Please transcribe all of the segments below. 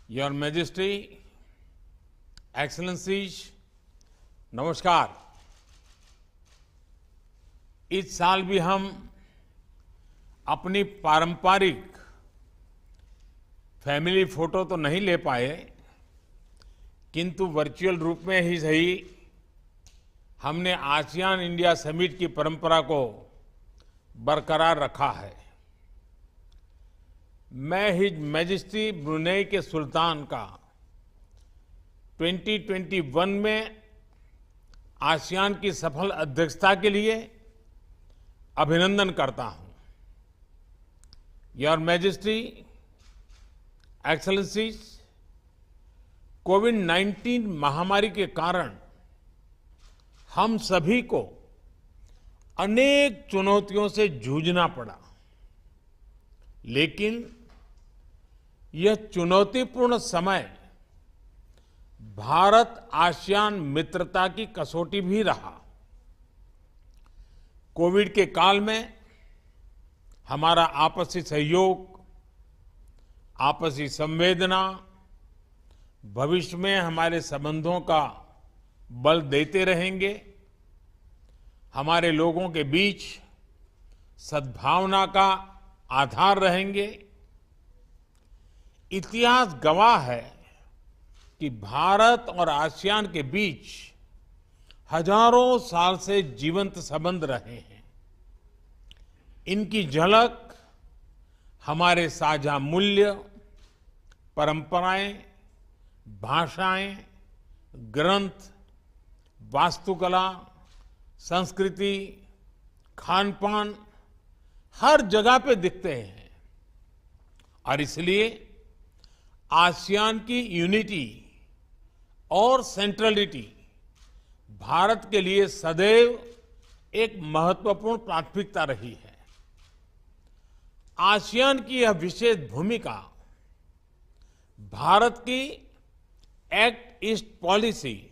Your majesty, excellencies, नमस्कार। इस साल भी हम अपनी पारंपरिक फैमिली फोटो तो नहीं ले पाए, किंतु वर्चुअल रूप में ही सही हमने आसियान इंडिया समिट की परंपरा को बरकरार रखा है। मैं हिज मैजेस्टी ब्रुनेई के सुल्तान का 2021 में आसियान की सफल अध्यक्षता के लिए अभिनंदन करता हूं। योर मैजेस्टी, एक्सेलेंसीज, कोविड-19 महामारी के कारण हम सभी को अनेक चुनौतियों से जूझना पड़ा, लेकिन यह चुनौतीपूर्ण समय भारत आसियान मित्रता की कसौटी भी रहा। कोविड के काल में हमारा आपसी सहयोग, आपसी संवेदना भविष्य में हमारे संबंधों का बल देते रहेंगे। हमारे लोगों के बीच सद्भावना का आधार रहेंगे। इतिहास गवाह है कि भारत और आसियान के बीच हजारों साल से जीवंत संबंध रहे हैं। इनकी झलक हमारे साझा मूल्य, परंपराएं, भाषाएं, ग्रंथ, वास्तुकला, संस्कृति, खान-पान हर जगह पे दिखते हैं और इसलिए आसियान की यूनिटी और सेंट्रलिटी भारत के लिए सदैव एक महत्वपूर्ण प्राथमिकता रही है। आसियान की यह विशेष भूमिका भारत की एक्ट ईस्ट पॉलिसी,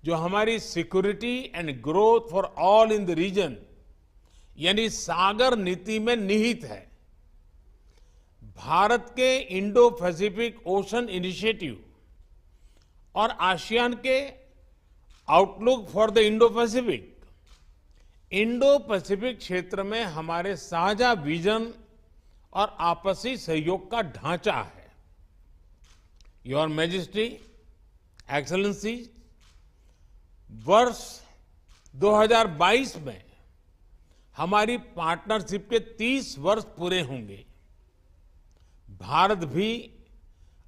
जो हमारी security and growth for all in the region यानी सागर नीति में निहित है। भारत के इंडो पैसिफिक ओशन इनिशिएटिव और आसियान के outlook for the Indo Pacific क्षेत्र में हमारे साझा विजन और आपसी सहयोग का ढांचा है। योर मैजेस्टी, एक्सेलेंसी, वर्ष 2022 में हमारी पार्टनरशिप के 30 वर्ष पूरे होंगे। भारत भी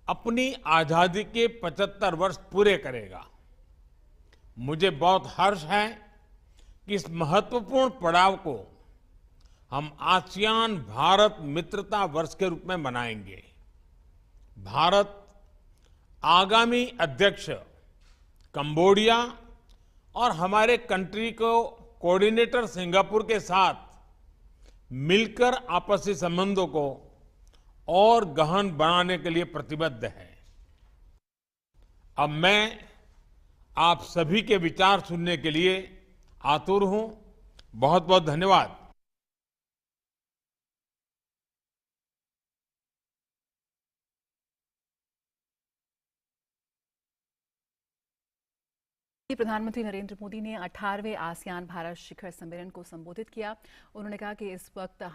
अपनी आजादी के 75 वर्ष पूरे करेगा। मुझे बहुत हर्ष है कि इस महत्वपूर्ण पड़ाव को हम आसियान भारत मित्रता वर्ष के रूप में मनाएंगे। भारत आगामी अध्यक्ष कंबोडिया और हमारे कंट्री को कोऑर्डिनेटर सिंगापुर के साथ मिलकर आपसी संबंधों को और गहन बनाने के लिए प्रतिबद्ध है। अब मैं आप सभी के विचार सुनने के लिए आतुर हूं। बहुत बहुत धन्यवाद। प्रधानमंत्री नरेंद्र मोदी ने 18वें आसियान भारत शिखर सम्मेलन को संबोधित किया। उन्होंने कहा कि इस वक्त